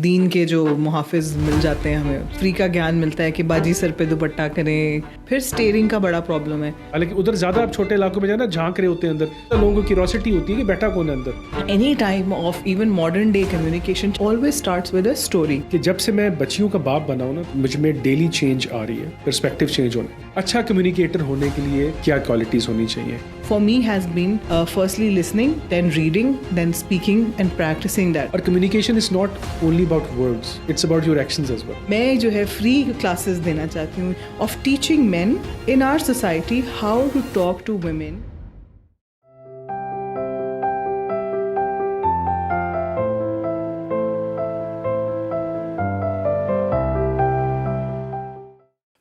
دین کے جو محافظ مل جاتے ہیں, ہمیں فری کا گیان ملتا ہے کہ باجی سر پہ دوپٹہ کریں. پھر اسٹیئرنگ کا بڑا پرابلم ہے. حالانکہ ادھر زیادہ آپ چھوٹے علاقوں میں جانا جھانک رہے ہوتے ہیں اندر, لوگوں کو کیوریوسٹی ہوتی ہے کہ بیٹھا کون ہے اندر. Any time of even modern day communication always starts with a story. کہ جب سے میں بچیوں کا باپ بنا ہوں نا, مجھ میں ڈیلی چینج آ رہی ہے, پرسپیکٹیو چینج ہونا. اچھا کمیونیکیٹر ہونے کے لیے کیا کوالٹیز ہونی چاہیے؟ For me has been firstly listening, then reading, then speaking and practicing that. اور communication is not only about words, it's about your actions as well. میں جو ہے فری کلاسز دینا چاہتی ہوں of teaching men in our society how to talk to women.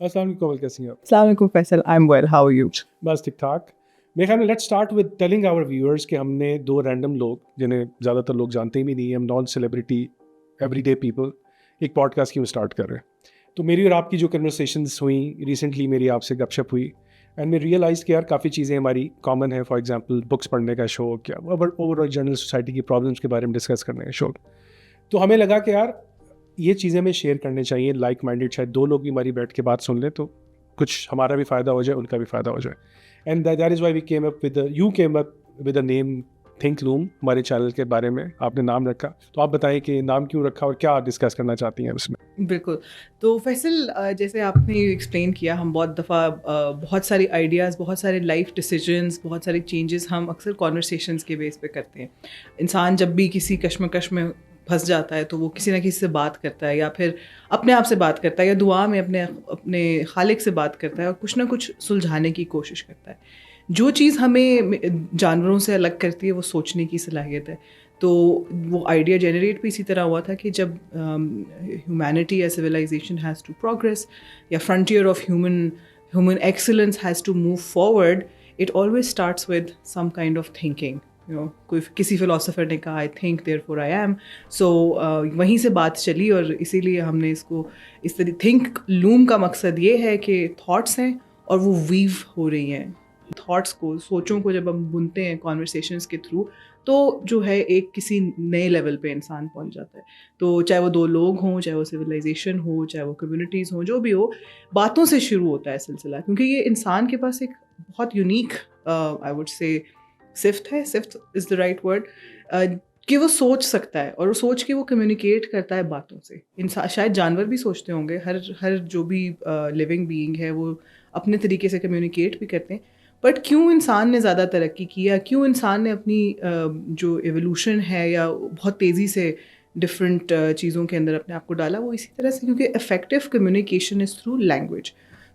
السلام علیکم کمل, کیسی ہیں آپ؟ السلام علیکم Faisal, I'm well, how are you? بس ٹھیک ٹھاک. میرے خیال میں let start with telling our viewers کہ ہم نے دو رینڈم لوگ جنہیں زیادہ تر لوگ جانتے بھی نہیں ہیں, ہم naan celebrity every day people, ایک پوڈ کاسٹ کیوں اسٹارٹ کر رہے ہیں. تو میری اور آپ کی جو کنورسیشنز ہوئیں ریسنٹلی, میری آپ سے گپ شپ ہوئی, اینڈ میں ریئلائز کہ یار کافی چیزیں ہماری کامن ہیں. فار ایگزامپل بکس پڑھنے کا شوق, یا اوور آل جنرل سوسائٹی کی پرابلمس کے بارے میں ڈسکس کرنے کا شوق. تو ہمیں لگا کہ یار یہ چیزیں ہمیں شیئر کرنے چاہیے, لائک مائنڈیڈ, شاید دو لوگ بھی ہماری بیٹھ کے بات سن لیں تو کچھ ہمارا بھی فائدہ ہو جائے, ان کا بھی فائدہ ہو جائے. And that is why we came up with you came up with a name Think Loom. ہمارے چینل کے بارے میں آپ نے نام رکھا, تو آپ بتائیں کہ نام کیوں رکھا اور کیا ڈسکس کرنا چاہتی ہیں اس میں. بالکل. تو فیصل, جیسے آپ نے ایکسپلین کیا, ہم بہت دفعہ بہت ساری آئیڈیاز, بہت سارے لائف ڈیسیجنس, بہت سارے چینجز ہم اکثر کانورسیشنس کے بیس پہ کرتے ہیں. انسان جب بھی کسی کشمکش میں پھنس جاتا ہے تو وہ کسی نہ کسی سے بات کرتا ہے, یا پھر اپنے آپ سے بات کرتا ہے, یا دعا میں اپنے خالق سے بات کرتا ہے, اور کچھ نہ کچھ سلجھانے کی کوشش کرتا ہے. جو چیز ہمیں جانوروں سے الگ کرتی ہے وہ سوچنے کی صلاحیت ہے. تو وہ آئیڈیا جنریٹ بھی اسی طرح ہوا تھا کہ جب ہیومینٹی یا سویلائزیشن ہیز ٹو پروگریس, یا frontier of human excellence has to move forward, it always starts with some kind of thinking. کوئی کسی فلاسفر نے کہا I think therefore I am. So وہیں سے بات چلی, اور اسی لیے ہم نے اس کو اس طرح تھنک لوم کا مقصد یہ ہے کہ تھاٹس ہیں اور وہ ویو ہو رہی ہیں. تھاٹس کو, سوچوں کو جب ہم بنتے ہیں کانورسیشنس کے تھرو, تو جو ہے ایک کسی نئے لیول پہ انسان پہنچ جاتا ہے. تو چاہے وہ دو لوگ ہوں, چاہے وہ سویلائزیشن ہو, چاہے وہ کمیونٹیز ہوں, جو بھی ہو, باتوں سے شروع ہوتا ہے سلسلہ. کیونکہ یہ انسان کے پاس ایک بہت یونیک آئی وڈ سے صفت ہے, صفت از دا رائٹ ورڈ, کہ وہ سوچ سکتا ہے, اور وہ سوچ کے وہ کمیونیکیٹ کرتا ہے باتوں سے. انسان, شاید جانور بھی سوچتے ہوں گے, ہر جو بھی لیونگ بینگ ہے وہ اپنے طریقے سے کمیونیکیٹ بھی کرتے ہیں. بٹ کیوں انسان نے زیادہ ترقی کیا, کیوں انسان نے اپنی جو ایولیوشن ہے یا بہت تیزی سے ڈفرینٹ چیزوں کے اندر اپنے آپ کو ڈالا, وہ اسی طرح سے کیونکہ effective communication is through language.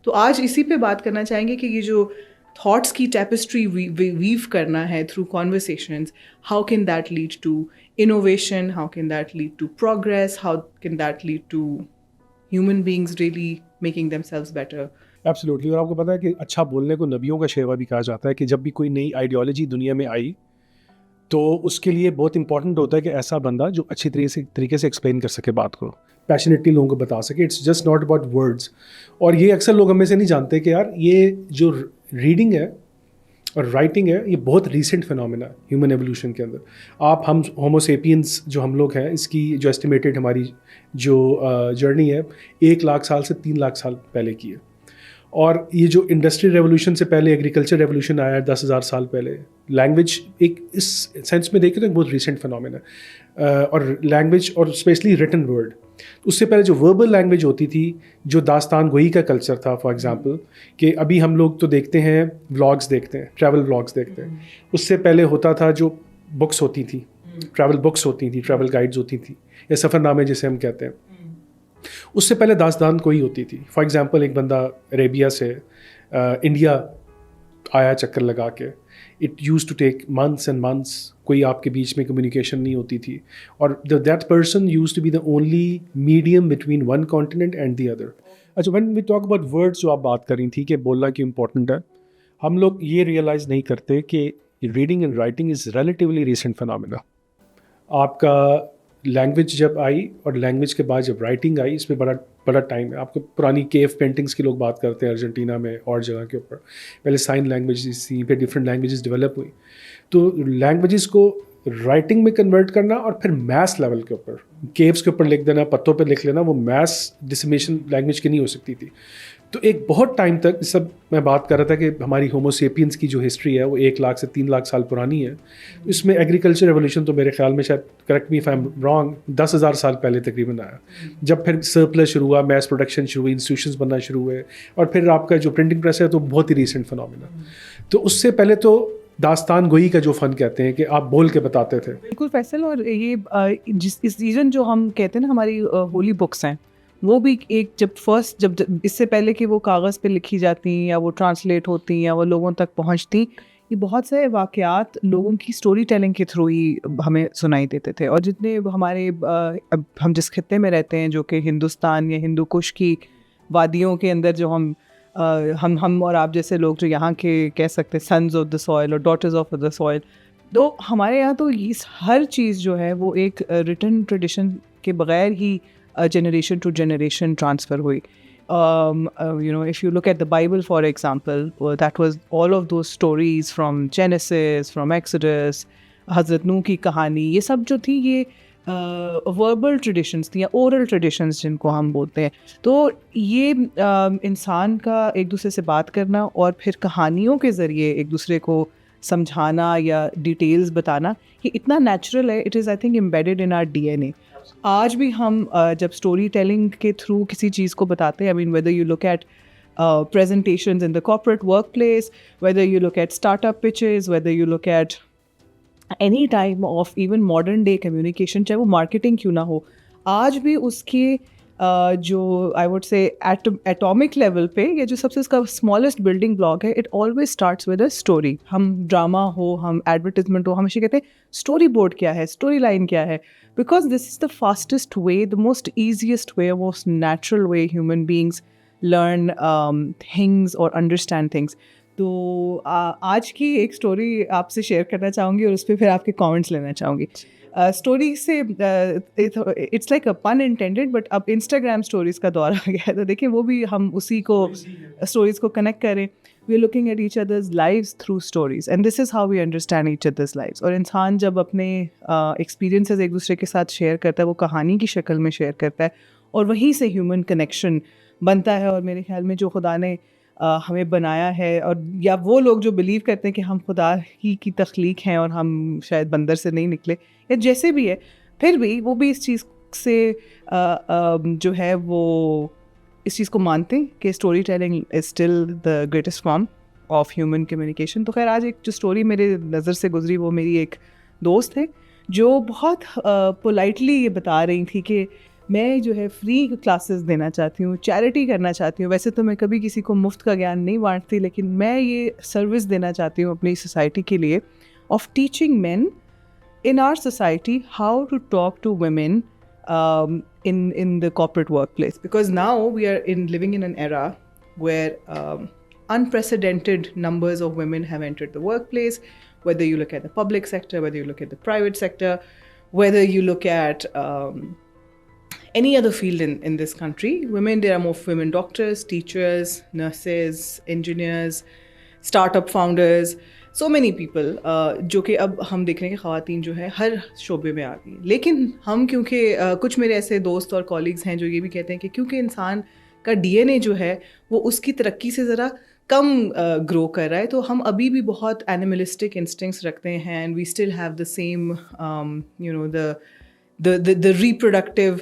تو آج اسی پہ بات کرنا چاہیں گے کہ یہ جو تھاٹس کی ٹیپسٹری ویو کرنا ہے through conversations, how can that lead to innovation, how can that lead to progress, how can that lead to human beings really making themselves better. Absolutely. اور آپ کو پتہ ہے کہ اچھا بولنے کو نبیوں کا شیوا بھی کہا جاتا ہے, کہ جب بھی کوئی نئی آئیڈیالوجی دنیا میں آئی تو اس کے لیے بہت امپورٹنٹ ہوتا ہے کہ ایسا بندہ جو اچھی طریقے سے ایکسپلین کر سکے بات کو, پیشنیٹلی لوگوں کو بتا سکے. It's just not about words. اور یہ اکثر لوگ ہمیں سے نہیں جانتے کہ یار یہ جو ریڈنگ ہے اور رائٹنگ ہے, یہ بہت ریسنٹ فنومینا ہے ہیومن ایولیوشن کے اندر. ہم ہومو سیپینس جو ہم لوگ ہیں, اس کی جو ایسٹیمیٹڈ ہماری جو جرنی ہے 1,00,000 سال سے 3,00,000 سال پہلے کی ہے. اور یہ جو انڈسٹریل ریولوشن سے پہلے ایگریکلچر ریولوشن آیا 10,000 سال پہلے, لینگویج ایک اس سینس میں دیکھیں تو ایک بہت ریسنٹ فنومینا ہے. اور لینگویج, اور اسپیشلی ریٹن ورڈ, اس سے پہلے جو وربل لینگویج ہوتی تھی, جو داستان گوئی کا کلچر تھا, فار ایگزامپل کہ ابھی ہم لوگ تو دیکھتے ہیں ولاگس دیکھتے ہیں, ٹریول ولاگس دیکھتے ہیں. اس سے پہلے ہوتا تھا جو بکس ہوتی تھیں, ٹریول بکس ہوتی تھیں, ٹریول گائیڈز ہوتی تھیں, یا سفر نامے جسے ہم کہتے ہیں. اس سے پہلے داستان کوئی ہوتی تھی. فار ایگزامپل ایک بندہ عربیہ سے انڈیا آیا چکر لگا کے, it used to take months and months, کوئی آپ کے بیچ میں کمیونیکیشن نہیں ہوتی تھی, اور that person used to be the only medium between one continent and the other. اچھا, when we talk about words, جو آپ بات کر رہی تھی کہ بولنا کیوں امپورٹنٹ ہے, ہم لوگ یہ ریئلائز نہیں کرتے کہ reading and writing is relatively recent phenomena. آپ کا لینگویج جب آئی اور لینگویج کے بعد جب رائٹنگ آئی, اس پہ بڑا ٹائم ہے. آپ کو پرانی کیو پینٹنگس کی لوگ بات کرتے ہیں ارجنٹینا میں اور جگہ کے اوپر. پہلے سائن لینگویجز تھیں, پھر ڈفرینٹ لینگویجز ڈیولپ ہوئی. تو لینگویجز کو رائٹنگ میں کنورٹ کرنا اور پھر میس لیول کے اوپر کیوس کے اوپر لکھ دینا, پتوں پہ لکھ لینا, وہ میس ڈسمیشن لینگویج کی نہیں ہو سکتی تھی. تو ایک بہت ٹائم تک, سب میں بات کر رہا تھا کہ ہماری ہوموسیپینس کی جو ہسٹری ہے وہ 1 لاکھ سے 3 لاکھ سال پرانی ہے. اس میں ایگریکلچر ریولیوشن تو میرے خیال میں شاید, correct me if I am wrong, 10,000 سال پہلے تقریباً آیا, جب پھر سرپلس شروع ہوا, میس پروڈکشن شروع ہوئی, انسٹیٹیوشنز بننا شروع ہوئے, اور پھر آپ کا جو پرنٹنگ پریس ہے تو بہت ہی ریسنٹ فنومینا. تو اس سے پہلے تو داستان گوئی کا جو فن کہتے ہیں کہ آپ بول کے بتاتے تھے. بالکل فیصل, اور یہ ایون جو ہم کہتے ہیں نا ہماری ہولی بکس ہیں, وہ بھی ایک جب اس سے پہلے کہ وہ کاغذ پہ لکھی جاتی یا وہ ٹرانسلیٹ ہوتی یا وہ لوگوں تک پہنچتی, یہ بہت سے واقعات لوگوں کی اسٹوری ٹیلنگ کے تھرو ہی ہمیں سنائی دیتے تھے. اور جتنے ہمارے اب ہم جس خطے میں رہتے ہیں جو کہ ہندوستان یا ہندو کش کی وادیوں کے اندر, جو ہم اور آپ جیسے لوگ جو یہاں کے کہہ سکتے ہیں سنز آف دا سوائل اور ڈاٹرز آف دا سوائل, تو ہمارے یہاں تو یہ ہر چیز جو ہے وہ ایک ریٹن ٹریڈیشن کے بغیر ہی جنریشن ٹو جنریشن ٹرانسفر ہوئی. If you look at the Bible, for example, that was all of those stories from Genesis, from Exodus, حضرت نوح کی کہانی, یہ سب جو تھی یہ وربل ٹریڈیشنس تھیں یا اورل ٹریڈیشنس جن کو ہم بولتے ہیں. تو یہ انسان کا ایک دوسرے سے بات کرنا اور پھر کہانیوں کے ذریعے ایک دوسرے کو سمجھانا یا ڈیٹیلز بتانا, یہ اتنا نیچرل ہے. It is I think embedded in our D N A. آج بھی ہم جب اسٹوری ٹیلنگ کے تھرو کسی چیز کو بتاتے ہیں, whether you look at presentations in the corporate workplace, whether you look at startup pitches, whether you look at any type of even modern day communication, چاہے وہ مارکیٹنگ کیوں نہ ہو, آج بھی اس کے جو آئی ووڈ سے ایٹامک لیول پہ یا جو سب سے اس کا اسمالسٹ بلڈنگ بلاک ہے, it always starts with a story. ہم ڈرامہ ہو, ہم ایڈورٹیزمنٹ ہو, ہمیشہ کہتے ہیں اسٹوری بورڈ کیا ہے, اسٹوری لائن کیا ہے, because this is the fastest way, the most easiest way, most natural way human beings learn things اور انڈرسٹینڈ تھنگس. تو آج کی ایک اسٹوری آپ سے شیئر کرنا چاہوں گی اور اس پہ پھر آپ کے کامنٹس لینا چاہوں گی. اسٹوری سے it's like a pun intended, but اب انسٹاگرام اسٹوریز کا دور آ گیا ہے, تو دیکھیں وہ بھی ہم اسی کو اسٹوریز کو کنیکٹ کریں. We are looking at each other's lives through stories, and this is how we understand each other's lives. اور انسان جب اپنے ایکسپیرینسز ایک دوسرے کے ساتھ شیئر کرتا ہے, وہ کہانی کی شکل میں شیئر کرتا ہے, اور وہیں سے ہیومن کنیکشن بنتا ہے. اور میرے خیال میں جو خدا نے ہمیں بنایا ہے, اور یا وہ لوگ جو بلیو کرتے ہیں کہ ہم خدا ہی کی تخلیق ہیں اور ہم شاید بندر سے نہیں نکلے یا جیسے بھی ہے, پھر بھی وہ بھی اس چیز سے جو ہے وہ اس چیز کو مانتے ہیں کہ story telling is still the greatest form of human communication. تو خیر, آج ایک جو اسٹوری میرے نظر سے گزری وہ میری ایک دوست ہے جو بہت پولائٹلی یہ بتا رہی تھی کہ میں جو ہے فری کلاسز دینا چاہتی ہوں, چیریٹی کرنا چاہتی ہوں. ویسے تو میں کبھی کسی کو مفت کا گیان نہیں بانٹتی, لیکن میں یہ سروس دینا چاہتی ہوں اپنی سوسائٹی کے لیے, of teaching men in our society how to talk to women in the corporate workplace, because now we are living in an era where unprecedented numbers of women have entered the workplace, whether you look at the public sector, whether you look at the private sector, whether you look at any other field in this country. There are more women doctors, teachers, nurses, engineers, startup founders, so many people, جو کہ اب ہم دیکھ رہے ہیں کہ خواتین جو ہے ہر شعبے میں آ گئی. لیکن ہم کیونکہ کچھ میرے ایسے دوست اور کولیگز ہیں جو یہ بھی کہتے ہیں کہ کیونکہ انسان کا ڈی این اے جو ہے وہ اس کی ترقی سے ذرا کم گرو کر رہا ہے, تو ہم ابھی بھی بہت اینیملسٹک انسٹنکٹس رکھتے ہیں, and we still have the same the reproductive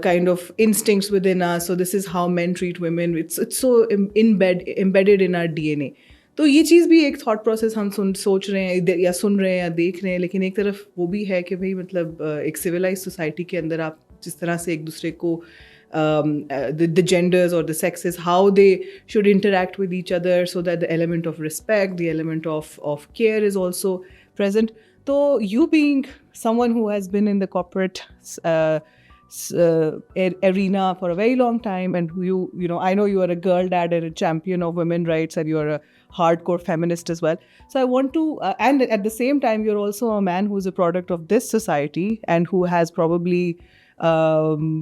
kind of instincts within us. So this is how men treat women. It's so embedded in our DNA. تو یہ چیز بھی ایک تھاٹ پروسیس ہم سوچ رہے ہیں یا سن رہے ہیں یا دیکھ رہے ہیں, لیکن ایک طرف وہ بھی ہے کہ بھائی مطلب ایک سویلائز سوسائٹی کے اندر آپ جس طرح سے ایک دوسرے کو the genders or the sexes, how they should interact with each other so that the element of respect, the element of care is also present. So you being someone who has been in the corporate arena for a very long time, and you know, I know you are a girl dad and a champion of women rights, and you are a hardcore feminist as well. So I want to and at the same time you're also a man who is a product of this society and who has probably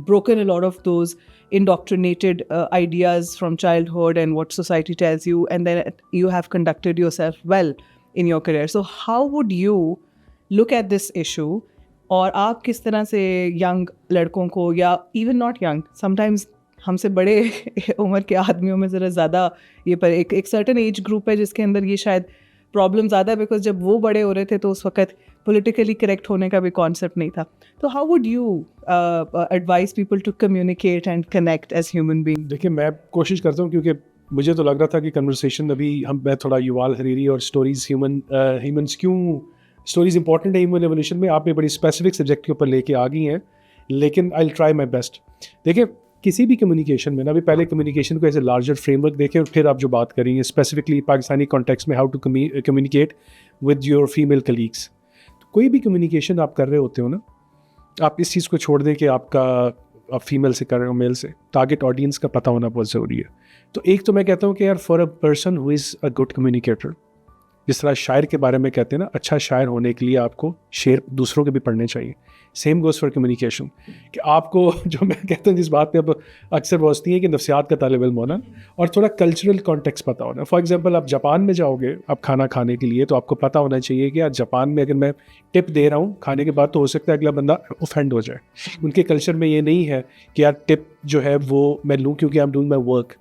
broken a lot of those indoctrinated ideas from childhood and what society tells you, and then you have conducted yourself well in your career. So how would you look at this issue, اور آپ کس طرح سے young لڑکوں کو یا even not young sometimes ہم سے بڑے عمر کے آدمیوں میں ذرا زیادہ یہ پر ایک سرٹن ایج گروپ ہے جس کے اندر یہ شاید پرابلم زیادہ ہے, بیکاز جب وہ بڑے ہو رہے تھے تو اس وقت پولیٹیکلی کریکٹ ہونے کا بھی کانسیپٹ نہیں تھا. تو how would you advise people to communicate and connect as human being? دیکھیے میں کوشش کرتا ہوں, کیونکہ مجھے تو لگ رہا تھا کہ کنورسیشن ابھی میں تھوڑا یووال حریری اور اسٹوریز ہیومنس کیوں اسٹوریز امپورٹنٹ ہے ہیومن ایولیوشن میں, آپ نے بڑی اسپیسیفک سبجیکٹ کے اوپر لے کے آ گئی ہیں, لیکن آئی ول ٹرائی مائی بیسٹ. دیکھیں کسی بھی کمیونیکیشن میں نا, ابھی پہلے کمیونیکیشن کو as a larger framework دیکھیں, اور پھر آپ جو بات کریں گے اسپیسیفکلی پاکستانی کانٹیکس میں how to communicate with your female colleagues. کوئی بھی کمیونیکیشن آپ کر رہے ہوتے ہو نا, آپ اس چیز کو چھوڑ دیں کہ آپ فیمیل سے کر رہے ہو میل سے, ٹارگیٹ آڈینس کا پتہ ہونا بہت ضروری ہے. تو ایک تو میں کہتا ہوں کہ یار for a person who is a good communicator, جس طرح شاعر کے بارے میں کہتے ہیں نا, اچھا شاعر ہونے کے لیے آپ کو شعر دوسروں کے بھی پڑھنے چاہیے. سیم گوز فار کمیونیکیشن, کہ آپ کو جو میں کہتا ہوں جس بات پہ اب اکثر پہنچتی ہے کہ نفسیات کا طالب علم ہونا اور تھوڑا کلچرل کانٹیکس پتہ ہونا. فار ایگزامپل آپ جاپان میں جاؤ گے آپ کھانا کھانے کے لیے, تو آپ کو پتہ ہونا چاہیے کہ یار جاپان میں اگر میں ٹپ دے رہا ہوں کھانے کے بعد تو ہو سکتا ہے اگلا بندہ اوفینڈ ہو جائے. ان کے کلچر میں یہ نہیں ہے کہ یار ٹپ جو ہے وہ میں لوں کیونکہ I am doing my work.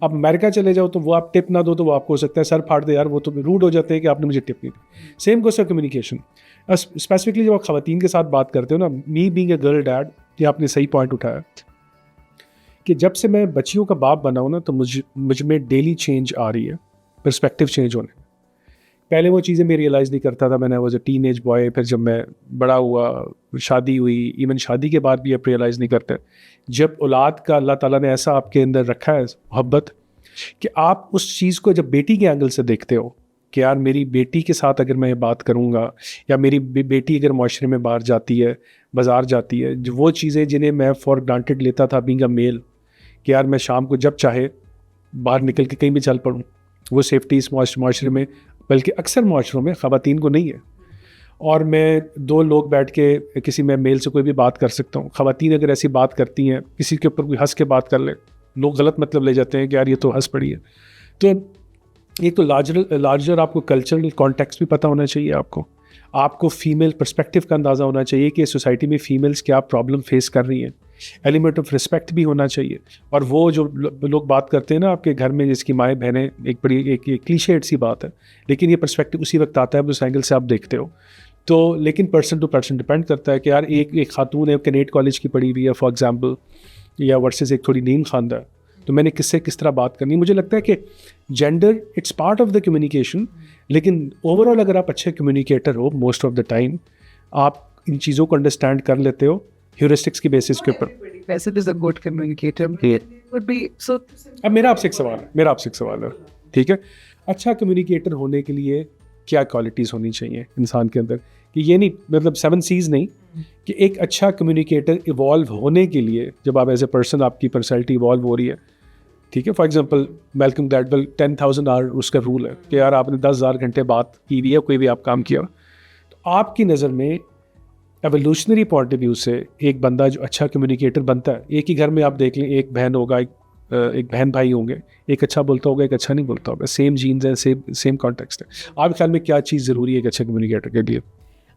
آپ امریکہ چلے جاؤ تو وہ آپ ٹپ نہ دو تو وہ آپ کو ہو سکتا ہے سر پھاڑ دے, یار وہ تو روڈ ہو جاتے ہیں کہ آپ نے مجھے ٹپ نہیں دی. Same goes for communication. Specifically جب آپ خواتین کے ساتھ بات کرتے ہو نا, me being a girl dad, یہ آپ نے صحیح پوائنٹ اٹھایا کہ جب سے میں بچیوں کا باپ بنا ہوں نا تو مجھ میں ڈیلی چینج آ رہی ہے, پرسپیکٹیو چینج ہونے. پہلے وہ چیزیں میں ریئلائز نہیں کرتا تھا, میں نے was a teenage boy, پھر جب میں بڑا ہوا شادی ہوئی, ایون شادی کے بعد بھی آپ ریئلائز نہیں کرتے. جب اولاد کا اللہ تعالیٰ نے ایسا آپ کے اندر رکھا ہے محبت کہ آپ اس چیز کو جب بیٹی کے اینگل سے دیکھتے ہو کہ یار میری بیٹی کے ساتھ اگر میں یہ بات کروں گا, یا میری بیٹی اگر معاشرے میں باہر جاتی ہے, بازار جاتی ہے, جو وہ چیزیں جنہیں میں فار گرانٹیڈ لیتا تھا بینگ اے میل, کہ یار میں شام کو جب چاہے باہر نکل کے کہیں بھی چل پڑوں, وہ سیفٹی اس معاشرے میں, بلکہ اکثر معاشروں میں خواتین کو نہیں ہے. اور میں دو لوگ بیٹھ کے کسی میں میل سے کوئی بھی بات کر سکتا ہوں. خواتین اگر ایسی بات کرتی ہیں, کسی کے اوپر کوئی ہنس کے بات کر لے, لوگ غلط مطلب لے جاتے ہیں کہ یار یہ تو ہنس پڑی ہے. تو ایک تو لارجر آپ کو کلچرل کانٹیکس بھی پتہ ہونا چاہیے, آپ کو فیمیل پرسپیکٹیو کا اندازہ ہونا چاہیے کہ سوسائٹی میں فیمیلز کیا پرابلم فیس کر رہی ہیں. ایلیمنٹ آف رسپیکٹ بھی ہونا چاہیے. اور وہ جو لوگ بات کرتے ہیں نا آپ کے گھر میں جس کی مائیں بہنیں, ایک بڑی ایک کلیشیڈ سی بات ہے, لیکن یہ پرسپیکٹیو اسی وقت آتا ہے اس اینگل سے آپ دیکھتے ہو. تو لیکن پرسن ٹو پرسن ڈپینڈ کرتا ہے کہ یار ایک خاتون ہے کینیڈ کالج کی پڑھی ہوئی ہے فار ایگزامپل, یا ورسز ایک تھوڑی نیم خواندہ ہے, تو میں نے کس طرح بات کرنی. مجھے لگتا ہے کہ gender it's part of the communication, لیکن اوور آل اگر آپ اچھے کمیونیکیٹر ہو موسٹ آف دا ٹائم آپ ان چیزوں کو انڈرسٹینڈ کر لیتے ہو ہیورسٹکس کی بیسس کے اوپر. اب میرا آپ سے ایک سوال ہے, ٹھیک ہے, اچھا کمیونیکیٹر ہونے کے لیے کیا کوالٹیز ہونی چاہیے انسان کے اندر؟ کہ یہ نہیں مطلب 7 C's نہیں, کہ ایک اچھا کمیونیکیٹر ایوالو ہونے کے لیے جب آپ ایز اے پرسن آپ کی پرسنالٹی ایوالو ہو رہی ہے, ٹھیک ہے. فار ایگزامپل میلکم گلیڈویل 10,000 آور اس کا رول ہے کہ یار آپ نے 10,000 گھنٹے بات کی ہوئی ہے, کوئی بھی آپ کام کیا, تو آپ کی نظر میں ایولیوشنری پوائنٹ آف ویو سے ایک بندہ جو اچھا کمیونیکیٹر بنتا ہے, ایک ہی گھر میں آپ دیکھ لیں ایک بہن ہوگا, ایک بہن بھائی ہوں گے, ایک اچھا بولتا ہوگا ایک اچھا نہیں بولتا ہوگا, سیم جینز ہیں, سیم کانٹیکسٹ ہے. آپ کے خیال میں کیا چیز ضروری ہے ایک اچھے کمیونیکیٹر کے لیے؟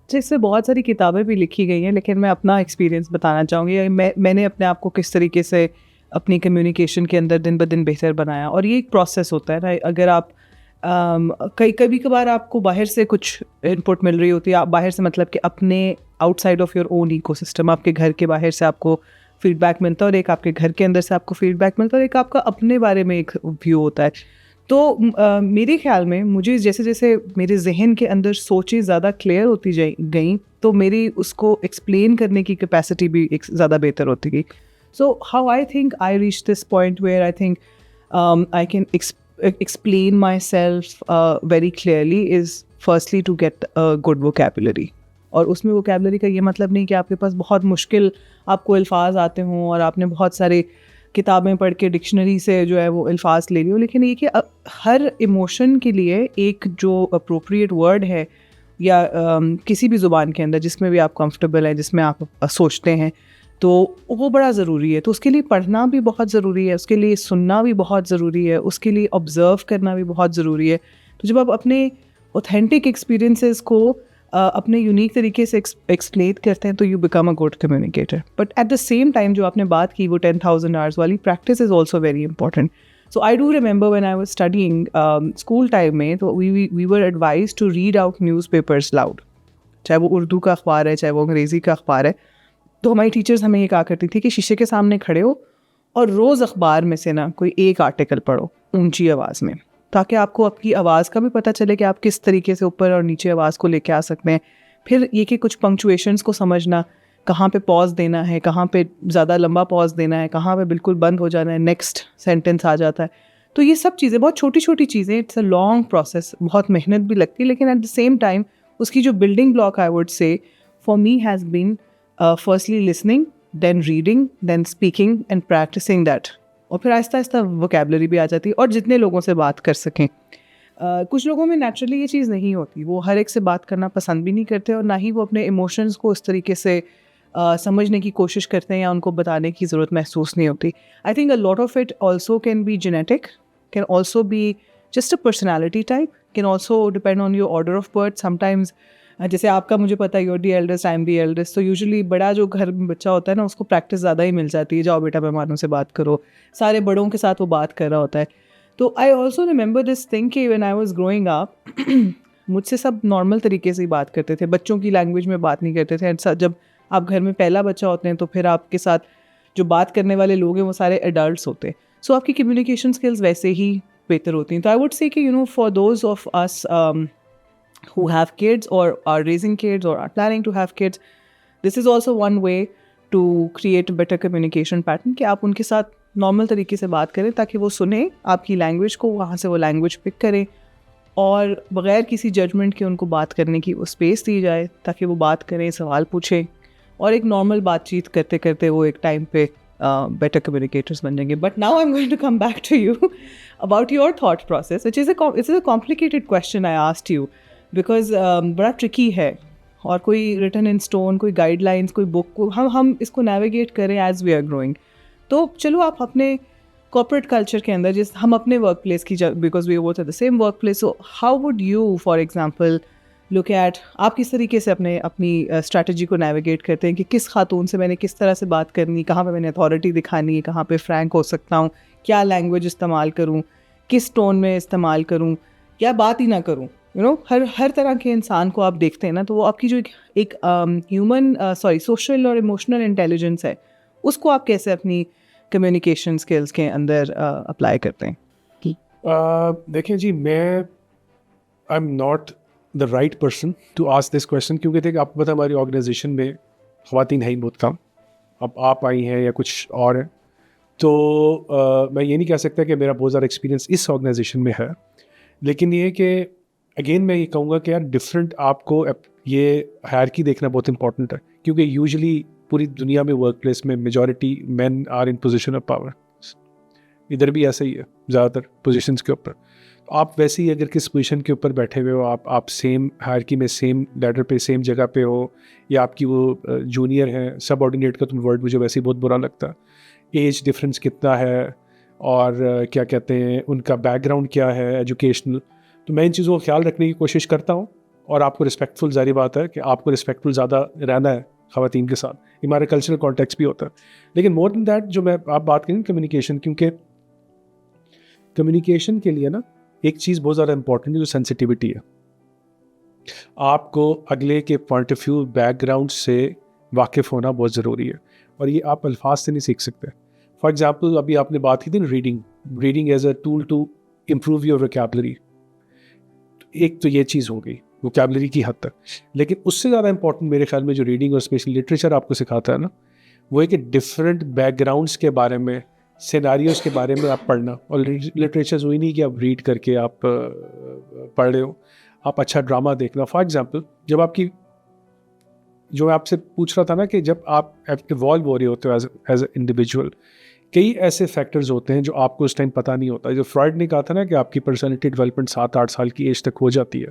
جس سے بہت ساری کتابیں بھی لکھی گئی ہیں, لیکن میں اپنا ایکسپیرینس بتانا چاہوں گی. میں نے اپنے آپ کو کس طریقے سے اپنی کمیونیکیشن کے اندر دن بدن بہتر بنایا, اور یہ ایک پروسیس ہوتا ہے نا. اگر آپ کبھی کبھار آپ کو باہر سے کچھ انپٹ مل رہی ہوتی ہے, آپ باہر سے مطلب کہ اپنے outside of your own ecosystem, آپ کے گھر کے باہر سے آپ کو فیڈ بیک ملتا ہے, اور ایک آپ کے گھر کے اندر سے آپ کو فیڈ بیک ملتا ہے, اور ایک آپ کا اپنے بارے میں ایک ویو ہوتا ہے. تو میرے خیال میں مجھے جیسے جیسے میرے ذہن کے اندر سوچیں زیادہ کلیئر ہوتی گئیں, تو میری اس کو ایکسپلین کرنے کی کیپیسٹی بھی ایک زیادہ بہتر ہوتی گئی. So how I think I reach this point where I think I can explain myself very clearly is firstly to get a good vocabulary. اور اس میں vocabulary کا یہ مطلب نہیں کہ آپ کے پاس بہت مشکل آپ کو الفاظ آتے ہوں اور آپ نے بہت سارے کتابیں پڑھ کے ڈکشنری سے جو ہے وہ الفاظ لے لی ہو, لیکن یہ کہ ہر ایموشن کے لیے ایک جو اپروپریٹ ورڈ ہے یا کسی بھی زبان کے اندر جس میں بھی آپ کمفرٹیبل ہیں, جس میں آپ سوچتے ہیں, تو وہ بڑا ضروری ہے. تو اس کے لیے پڑھنا بھی بہت ضروری ہے, اس کے لیے سننا بھی بہت ضروری ہے, اس کے لیے آبزرو کرنا بھی بہت ضروری ہے. تو جب آپ اپنے اوتھینٹک ایکسپیرئنسز کو اپنے یونیک طریقے سے ایکسپلین کرتے ہیں تو you become a good communicator. But at the same time جو آپ نے بات کی وہ 10,000 آورس والی, practice is also very important. So I do remember when I was studying school time میں تو we were advised to read out newspapers loud, چاہے وہ اردو کا اخبار ہے چاہے وہ انگریزی کا اخبار ہے. تو ہماری ٹیچرز ہمیں یہ کہا کرتی تھی کہ شیشے کے سامنے کھڑے ہو اور روز اخبار میں سے نا کوئی ایک آرٹیکل پڑھو اونچی آواز میں, تاکہ آپ کو آپ کی آواز کا بھی پتہ چلے کہ آپ کس طریقے سے اوپر اور نیچے آواز کو لے کے آ سکتے ہیں. پھر یہ کہ کچھ پنکچویشنس کو سمجھنا, کہاں پہ پاز دینا ہے, کہاں پہ زیادہ لمبا پاز دینا ہے, کہاں پہ بالکل بند ہو جانا ہے, نیکسٹ سینٹینس آ جاتا ہے. تو یہ سب چیزیں بہت چھوٹی چھوٹی چیزیں, اٹس اے لانگ پروسیس, بہت محنت بھی لگتی ہے, لیکن ایٹ دا سیم ٹائم اس کی جو building block I would say for me has been firstly listening, then reading, then speaking and practising that, اور پھر آہستہ آہستہ ووکیبلری بھی آ جاتی ہے, اور جتنے لوگوں سے بات کر سکیں. کچھ لوگوں میں نیچرلی یہ چیز نہیں ہوتی, وہ ہر ایک سے بات کرنا پسند بھی نہیں کرتے, اور نہ ہی وہ اپنے ایموشنز کو اس طریقے سے سمجھنے کی کوشش کرتے ہیں یا ان کو بتانے کی ضرورت محسوس نہیں ہوتی. I think a lot of it also can be genetic, can also be just a personality type, can also depend on your order of birth. Sometimes جیسے آپ کا مجھے پتا ہے you are the eldest, I am the eldest, تو usually بڑا جو گھر میں بچہ ہوتا ہے نا اس کو پریکٹس زیادہ ہی مل جاتی ہے, جاؤ بیٹا مہمانوں سے بات کرو, سارے بڑوں کے ساتھ وہ بات کر رہا ہوتا ہے. تو I also remember this thing کہ when I was growing up مجھ سے سب نارمل طریقے سے ہی بات کرتے تھے, بچوں کی لینگویج میں بات نہیں کرتے تھے. جب آپ گھر میں پہلا بچہ ہوتے ہیں تو پھر آپ کے ساتھ جو بات کرنے والے لوگ ہیں وہ سارے ایڈلٹس ہوتے ہیں, سو آپ کی کمیونیکیشن اسکلز ویسے ہی بہتر ہوتی ہیں. تو آئی ووڈ سے کہ for those of us who have kids or are raising kids or are planning to have kids, this is also one way to create a better communication pattern کہ آپ ان کے ساتھ نارمل طریقے سے بات کریں تاکہ وہ سنیں آپ کی لینگویج کو, وہاں سے وہ لینگویج پک کریں, اور بغیر کسی ججمنٹ کے ان کو بات کرنے کی وہ اسپیس دی جائے تاکہ وہ بات کریں, سوال پوچھیں, اور ایک نارمل بات چیت کرتے کرتے وہ ایک ٹائم پہ better communicators بن جائیں گے. But now I'm going to come back to you about your thought process, which is a complicated question I asked you, because بڑا ٹرکی ہے, اور کوئی ریٹن ان اسٹون, کوئی گائیڈ لائنس, کوئی بک کو ہم اس کو نیویگیٹ کریں ایز وی آر گروئنگ. تو چلو آپ اپنے کارپوریٹ کلچر کے اندر, جس ہم اپنے ورک پلیس کی, because we both at the same workplace, so how would you for example look at, آپ کس طریقے سے اپنی اسٹریٹجی کو نیویگیٹ کرتے ہیں کہ کس خاتون سے میں نے کس طرح سے بات کرنی, کہاں پہ میں نے اتھارٹی دکھانی ہے, کہاں پہ فرینک ہو سکتا ہوں, کیا لینگویج استعمال کروں, کس ٹون میں استعمال کروں, کیا بات ہی نہ کروں. ہر طرح کے انسان کو آپ دیکھتے ہیں نا, تو وہ آپ کی جو ایک ہیومن سوشل اور ایموشنل انٹیلیجنس ہے, اس کو آپ کیسے اپنی کمیونیکیشن اسکلس کے اندر اپلائی کرتے ہیں؟ دیکھیں جی, میں I am not the right person to ask this question, کیونکہ دیکھیں آپ کو پتہ ہماری آرگنائزیشن میں خواتین ہے ہی بہت کم. اب آپ آئی ہیں یا کچھ اور ہیں, تو میں یہ نہیں کہہ سکتا کہ میرا بہت زیادہ ایکسپیرینس اس آرگنائزیشن میں ہے, لیکن یہ کہ اگین میں یہ کہوں گا کہ یار ڈفرینٹ آپ کو یہ ہائرکی دیکھنا بہت امپورٹنٹ ہے, کیونکہ یوزلی پوری دنیا میں ورک پلیس میں majority men are in position of power, ادھر بھی ایسا ہی ہے زیادہ تر پوزیشنس کے اوپر. آپ ویسے ہی اگر کس پوزیشن کے اوپر بیٹھے ہوئے ہو, آپ سیم ہائرکی میں سیم لیڈر پہ سیم جگہ پہ ہو, یا آپ کی وہ جونیئر ہیں, سب آرڈینیٹ کا تم ورڈ مجھے ویسے ہی بہت برا لگتا ہے, ایج ڈفرینس کتنا ہے, اور کیا کہتے ہیں ان کا بیک گراؤنڈ کیا ہے ایجوکیشنل, تو میں ان چیزوں کو خیال رکھنے کی کوشش کرتا ہوں. اور آپ کو رسپیکٹفل, ظاہری بات ہے کہ آپ کو رسپیکٹفل زیادہ رہنا ہے خواتین کے ساتھ, ہمارے کلچرل کانٹیکس بھی ہوتا ہے. لیکن مور دین دیٹ جو میں آپ بات کریں کمیونیکیشن, کیونکہ کمیونیکیشن کے لیے نا ایک چیز بہت زیادہ امپورٹنٹ ہے جو سینسٹیوٹی ہے. آپ کو اگلے کے point of view background سے واقف ہونا بہت ضروری ہے, اور یہ آپ الفاظ سے نہیں سیکھ سکتے. فار ایگزامپل ابھی آپ نے بات کی تھی نا reading as a tool to improve your vocabulary, ایک تو یہ چیز ہو گئی ووکیبلری کی حد تک. لیکن اس سے زیادہ امپورٹنٹ میرے خیال میں جو ریڈنگ اور اسپیشلی لٹریچر آپ کو سکھاتا ہے نا, وہ ہے کہ ڈفرینٹ بیک گراؤنڈس کے بارے میں, سیناریوز کے بارے میں آپ پڑھنا. اور لٹریچر وہی نہیں کہ آپ ریڈ کر کے آپ پڑھ رہے ہو, آپ اچھا ڈرامہ دیکھنا. فار ایگزامپل جب آپ کی, جو میں آپ سے پوچھ رہا تھا نا کہ جب آپ ایوالو ہو رہے ہوتے ہو ایز اے انڈیویجول, کئی ایسے فیکٹرز ہوتے ہیں جو آپ کو اس ٹائم پتہ نہیں ہوتا. جو فرائڈ نے کہا تھا نا کہ آپ کی پرسنالٹی ڈیولپمنٹ 7-8 سال کی ایج تک ہو جاتی ہے,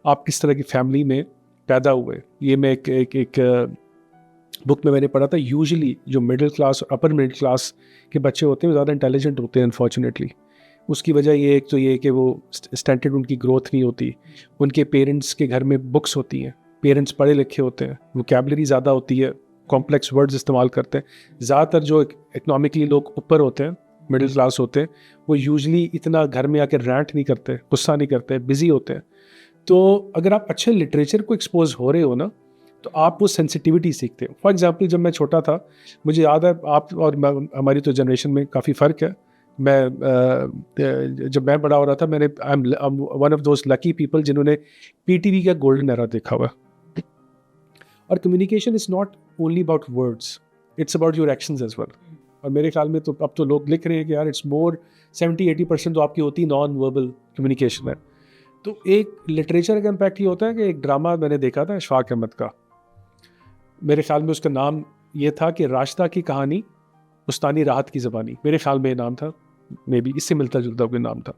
آپ کس طرح کی فیملی میں پیدا ہوئے. یہ میں ایک بک میں نے پڑھا تھا. یوزلی جو مڈل کلاس اور اپر مڈل کلاس کے بچے ہوتے ہیں وہ زیادہ انٹیلیجنٹ ہوتے ہیں انفارچونیٹلی. اس کی وجہ یہ ایک تو یہ کہ وہ اسٹینڈرڈ ان کی گروتھ نہیں ہوتی, ان کے پیرنٹس کے گھر میں بکس ہوتی ہیں, پیرنٹس پڑھے لکھے ہوتے ہیں, ووکیبلری زیادہ ہوتی ہے, کمپلیکس ورڈز استعمال کرتے ہیں. زیادہ تر جو اکنامکلی لوگ اوپر ہوتے ہیں, مڈل کلاس ہوتے ہیں, وہ یوزلی اتنا گھر میں آ کے رینٹ نہیں کرتے, غصہ نہیں کرتے, بزی ہوتے ہیں. تو اگر آپ اچھے لٹریچر کو ایکسپوز ہو رہے ہو نا, تو آپ وہ سینسٹیوٹی سیکھتے ہو. فار ایگزامپل جب میں چھوٹا تھا, مجھے یاد ہے, آپ اور ہماری تو جنریشن میں کافی فرق ہے. جب میں بڑا ہو رہا تھا, میں نے one of those lucky people جنہوں نے پی ٹی وی کا گولڈن ایرا دیکھا ہوا. اور communication is not only about words, it's about your actions as well. اور میرے خیال میں تو اب تو لوگ لکھ رہے ہیں کہ یار اٹس مور 70-80% تو آپ کی ہوتی نان وربل کمیونیکیشن ہے. تو ایک لٹریچر کا امپیکٹ یہ ہوتا ہے کہ ایک ڈرامہ میں نے دیکھا تھا اشفاق احمد کا, میرے خیال میں اس کا نام یہ تھا کہ راستہ کی کہانی مستانی راحت کی زبانی, میرے خیال میں یہ نام تھا, مے بی اس سے ملتا جلتا کوئی نام تھا.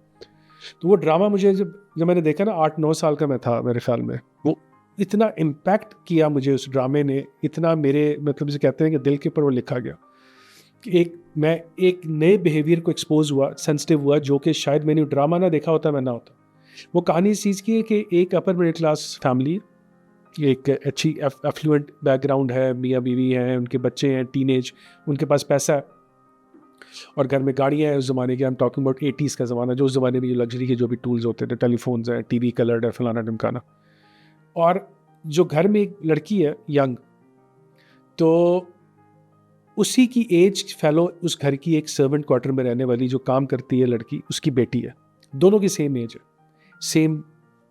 تو وہ ڈرامہ مجھے جب میں نے دیکھا نا, 8-9 سال کا میں تھا میرے خیال میں, وہ اتنا امپیکٹ کیا مجھے اس ڈرامے نے, اتنا میرے مطلب سے کہتے ہیں کہ دل کے اوپر وہ لکھا گیا کہ میں ایک نئے بیہیویئر کو ایکسپوز ہوا, سینسٹیو ہوا, جو کہ شاید میں نے ڈرامہ نہ دیکھا ہوتا میں نہ ہوتا. وہ کہانی اس چیز کی ہے کہ ایک اپر مڈل کلاس فیملی, ایک اچھی ایفلوئنٹ بیک گراؤنڈ ہے, میاں بیوی ہیں, ان کے بچے ہیں, ٹین ایج, ان کے پاس پیسہ ہے اور گھر میں گاڑیاں ہیں. اس زمانے کے, ہم ٹاکنگ اباؤٹ 80s کا زمانہ, جو اس زمانے میں جو لگژری کے جو بھی ٹولز ہوتے تھے, ٹیلی فونز ہیں, ٹی وی کلرڈ ہے, فلانا ڈمکانا. اور جو گھر میں ایک لڑکی ہے ینگ, تو اسی کی ایج فیلو اس گھر کی ایک سرونٹ کوارٹر میں رہنے والی جو کام کرتی ہے لڑکی, اس کی بیٹی ہے. دونوں کی سیم ایج ہے, سیم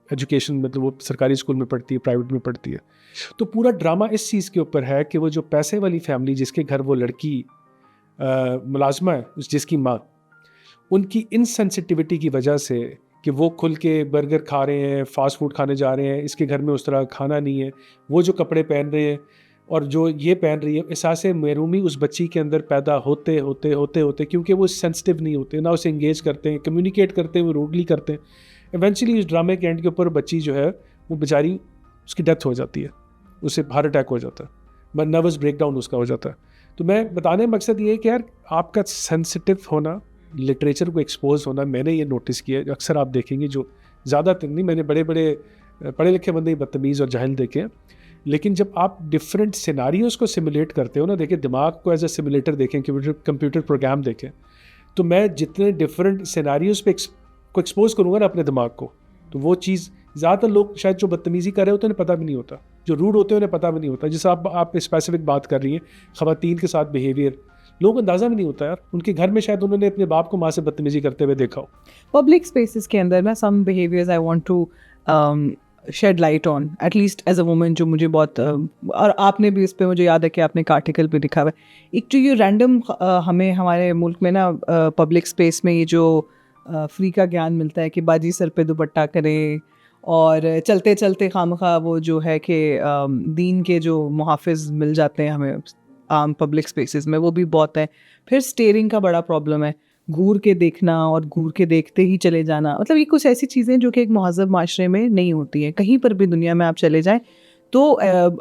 ایجوکیشن, مطلب وہ سرکاری اسکول میں پڑھتی ہے, پرائیویٹ میں پڑھتی ہے. تو پورا ڈرامہ اس چیز کے اوپر ہے کہ وہ جو پیسے والی فیملی جس کے گھر وہ لڑکی ملازمہ ہے, جس کی ماں, ان کی انسینسٹیوٹی کی وجہ سے کہ وہ کھل کے برگر کھا رہے ہیں, فاسٹ فوڈ کھانے جا رہے ہیں, اس کے گھر میں اس طرح کھانا نہیں ہے, وہ جو کپڑے پہن رہے ہیں اور جو یہ پہن رہی ہے, احساس محرومی اس بچی کے اندر پیدا ہوتے ہوتے ہوتے ہوتے کیونکہ وہ سینسٹیو نہیں ہوتے, نہ اسے انگیج کرتے ہیں, کمیونیکیٹ کرتے ہیں, وہ روڈلی کرتے ہیں. ایونچولی اس ڈرامے کے اینڈ کے اوپر بچی جو ہے وہ بیچاری, اس کی ڈیتھ ہو جاتی ہے, اسے ہارٹ اٹیک ہو جاتا ہے, نروس بریک ڈاؤن اس کا ہو جاتا ہے. تو میں بتانے مقصد یہ ہے کہ یار آپ کا سینسٹیو ہونا, لٹریچر کو ایکسپوز ہونا, میں نے یہ نوٹس کیا. اکثر آپ دیکھیں گے, جو زیادہ تر نہیں, میں نے بڑے بڑے پڑھے لکھے بندے بدتمیز اور جاہل دیکھے, لیکن جب آپ ڈفرینٹ سیناریوز کو سیمولیٹ کرتے ہو نا, دیکھیں دماغ کو ایز اے سیمولیٹر دیکھیں, کمپیوٹر پروگرام دیکھیں, تو میں جتنے ڈفرینٹ سیناریوز پہ کو ایکسپوز کروں گا نا اپنے دماغ کو, تو وہ چیز زیادہ تر لوگ شاید جو بدتمیزی کر رہے ہوتے ہیں انہیں پتہ بھی نہیں ہوتا, جو روڈ ہوتے ہیں انہیں پتہ بھی نہیں ہوتا. جیسے آپ اسپیسیفک بات کر رہی ہیں خواتین کے ساتھ بیہیویئر, لوگوں کو اندازہ بھی نہیں ہوتا یار, ان کے گھر میں شاید انہوں نے اپنے باپ کو ماں سے بدتمیزی کرتے ہوئے دیکھا ہو. پبلک اسپیسز کے اندر نا some behaviours I want to shed light on, at least as a woman, جو مجھے بہت, اور آپ نے بھی اس پہ, مجھے یاد ہے کہ آپ نے ایک آرٹیکل پہ لکھا ہوا ہے. ایک جو یہ رینڈم ہمیں ہمارے ملک میں نا پبلک اسپیس میں یہ جو فری کا گیان ملتا ہے کہ باجی سر پہ دوپٹہ کریں, اور چلتے چلتے خامخواہ وہ جو ہے کہ دین کے جو محافظ مل جاتے ہیں ہمیں عام پبلک اسپیسز میں, وہ بھی بہت ہے. پھر اسٹیئرنگ کا بڑا پرابلم ہے, گور کے دیکھنا اور گور کے دیکھتے ہی چلے جانا. مطلب یہ کچھ ایسی چیزیں جو کہ ایک مہذب معاشرے میں نہیں ہوتی ہیں. کہیں پر بھی دنیا میں آپ چلے جائیں تو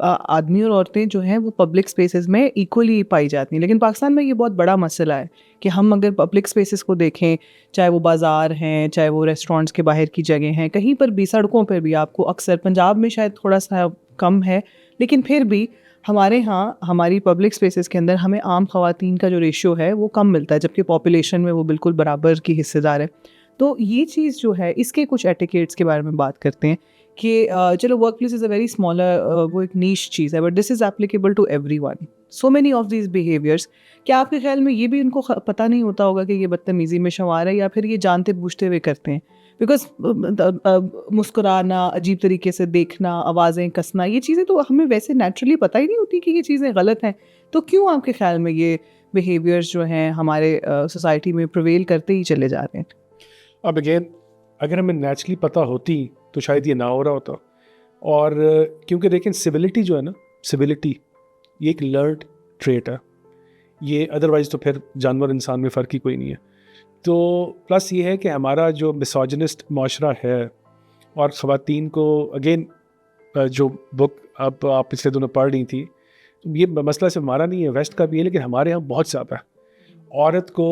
آدمی اور عورتیں جو ہیں وہ پبلک اسپیسز میں ایکولی پائی جاتی ہیں. لیکن پاکستان میں یہ بہت بڑا مسئلہ ہے کہ ہم اگر پبلک اسپیسز کو دیکھیں, چاہے وہ بازار ہیں, چاہے وہ ریسٹورینٹس کے باہر کی جگہ ہیں, کہیں پر بھی سڑکوں پر بھی آپ کو اکثر, پنجاب میں شاید تھوڑا سا کم ہے, لیکن پھر بھی ہمارے ہاں ہماری پبلک اسپیسز کے اندر ہمیں عام خواتین کا جو ریشو ہے وہ کم ملتا ہے, جبکہ پاپولیشن میں وہ بالکل برابر کی حصے دار ہے. تو یہ چیز جو ہے, اس کے کچھ ایٹیکیٹس کے بارے میں بات کرتے ہیں کہ چلو workplace is a very smaller, وہ ایک نیش چیز ہے, but this is applicable to everyone, so many of these behaviours. کیا آپ کے خیال میں یہ بھی ان کو پتہ نہیں ہوتا ہوگا کہ یہ بدتمیزی میں شمار ہے, یا پھر یہ جانتے بوجھتے ہوئے کرتے ہیں؟ بیکاز مسکرانا, عجیب طریقے سے دیکھنا, آوازیں کسنا, یہ چیزیں تو ہمیں ویسے نیچرلی پتہ ہی نہیں ہوتی کہ یہ چیزیں غلط ہیں. تو کیوں آپ کے خیال میں یہ بیہیویئرس جو ہیں ہمارے سوسائٹی میں پریویل کرتے ہی چلے جا رہے ہیں؟ اب اگین اگر ہمیں نیچرلی پتہ ہوتی تو شاید یہ نہ ہو رہا ہوتا. اور کیونکہ دیکھیں سویلٹی جو ہے نا, سویلٹی یہ ایک لرنڈ ٹریٹ ہے, یہ ادروائز تو پھر جانور انسان میں فرق ہی کوئی نہیں ہے. تو پلس یہ ہے کہ ہمارا جو مسوجنسٹ معاشرہ ہے, اور خواتین کو اگین جو بک اب آپ پچھلے دنوں پڑھ رہی تھی, یہ مسئلہ صرف ہمارا نہیں ہے, ویسٹ کا بھی ہے, لیکن ہمارے یہاں بہت زیادہ ہے. عورت کو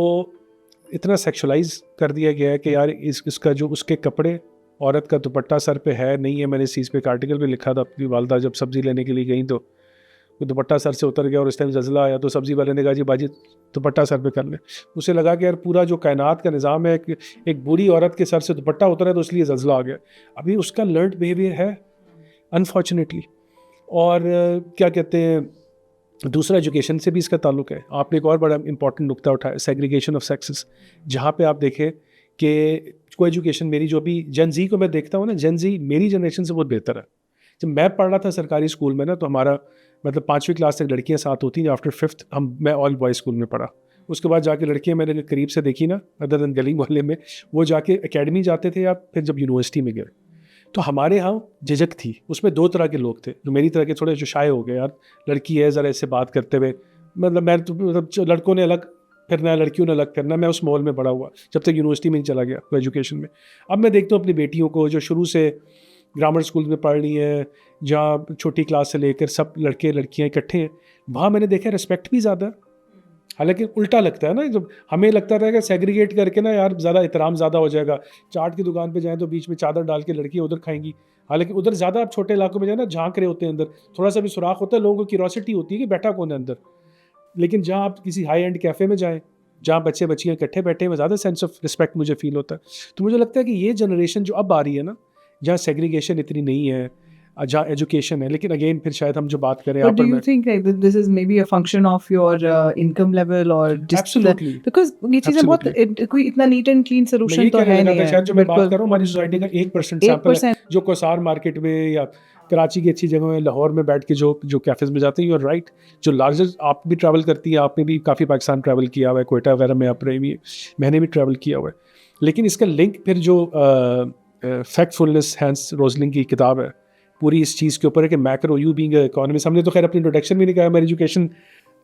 اتنا سیکشولائز کر دیا گیا ہے کہ یار اس کا جو اس کے کپڑے عورت کا دوپٹہ سر پہ ہے نہیں ہے. میں نے اس چیز پہ ایک آرٹیکل پہ لکھا تھا, اپنی والدہ جب سبزی لینے کے لیے گئیں تو وہ دوپٹہ سر سے اتر گیا اور اس ٹائم زلزلہ آیا تو سبزی والے نے کہا جی باجی دوپٹہ سر پہ کر لیں. اسے لگا کہ یار پورا جو کائنات کا نظام ہے ایک بوڑھی عورت کے سر سے دوپٹہ اترا ہے تو اس لیے زلزلہ آ گیا. ابھی اس کا لرنڈ بیہیویئر ہے انفارچونیٹلی. اور کیا کہتے ہیں, دوسرا ایجوکیشن سے بھی اس کا تعلق ہے. آپ نے ایک اور بڑا امپورٹنٹ نقطہ اٹھایا, سیگریگیشن آف سیکسز, جہاں پہ آپ دیکھیں کہ کوئی ایجوکیشن میری جو بھی جن زی کو میں دیکھتا ہوں نا, جن زی میری جنریشن سے بہت بہتر ہے. جب میں پڑھ رہا تھا سرکاری اسکول میں نا تو ہمارا مطلب 5ویں کلاس تک لڑکیاں ساتھ ہوتی ہیں, آفٹر 5th میں آل بوائز اسکول میں پڑھا. اس کے بعد جا کے لڑکیاں میں نے قریب سے دیکھی نا ادر دین گلی محلے میں, وہ جا کے اکیڈمی جاتے تھے یا پھر جب یونیورسٹی میں گئے. تو ہمارے ہاں جھجک تھی, اس میں 2 طرح کے لوگ تھے, جو میری طرح کے تھوڑے جو شائع ہو گئے, یار لڑکی ہے ذرا اس سے بات کرتے ہوئے, مطلب میں لڑکوں نے الگ پھرنا ہے لڑکیوں نے الگ پھرنا. میں اس ماحول میں بڑا ہوا جب تک یونیورسٹی میں نہیں چلا گیا ایجوکیشن میں. اب میں دیکھتا ہوں اپنی بیٹیوں کو جو شروع سے گرامر اسکول میں پڑھ رہی ہیں, جہاں چھوٹی کلاس سے لے کر سب لڑکے لڑکیاں اکٹھے ہیں, وہاں میں نے دیکھا رسپیکٹ بھی زیادہ. حالانکہ الٹا لگتا ہے نا, جب ہمیں لگتا تھا کہ سیگریگیٹ کر کے نا یار زیادہ احترام زیادہ ہو جائے گا, چاٹ کی دکان پہ جائیں تو بیچ میں چادر ڈال کے لڑکیاں ادھر کھائیں گی. حالانکہ ادھر زیادہ آپ چھوٹے علاقوں میں جائیں نا جھانک رہے ہوتے ہیں, اندر تھوڑا سا بھی سوراخ ہوتا ہے, لوگوں کو کیوریوسٹی ہوتی ہے کہ بیٹھا کون ہے اندر. لیکن جہاں آپ کسی ہائی اینڈ کیفے میں جائیں جہاں بچے بچیاں اکٹھے بیٹھے ہیں, زیادہ سینس آف رسپیکٹ مجھے فیل ہوتا ہے. تو مجھے لگتا ہے کہ یہ جنریشن جو اب آ رہی ہے نا, جہاں سیگریگیشن اتنی نہیں ہے, جہاں ایجوکیشن ہے, لیکن اگین پھر شاید ہم جو بات کریں But do you think like this is maybe a function of your income level or just Absolutely. because یہ چیزیں بہت کوئی اتنا نیٹ اینڈ کلین سولوشن تو ہے نہیں ہے. شاید جو میں بات کروں ہماری سوسائٹی کا 1% سیمپل ہے جو کوسار مارکیٹ میں یا کراچی کی اچھی جگہوں میں لاہور میں بیٹھ کے جو کیفیز میں جاتے ہیں. یو آر رائٹ, جو لارجسٹ آپ بھی ٹریول کرتی ہیں, آپ نے بھی کافی پاکستان ٹریول کیا ہوا ہے, کوئٹہ وغیرہ میں آپ رہی ہوئی, میں نے بھی ٹریول کیا ہوا ہے. لیکن اس کا لنک پھر جو فیکٹ فلنس ہینس روزلنگ کی کتاب ہے پوری اس چیز کے اوپر ہے کہ macro you being a economist. ہم نے تو خیر اپنی انٹروڈکشن بھی نہیں کہا ہماری ایجوکیشن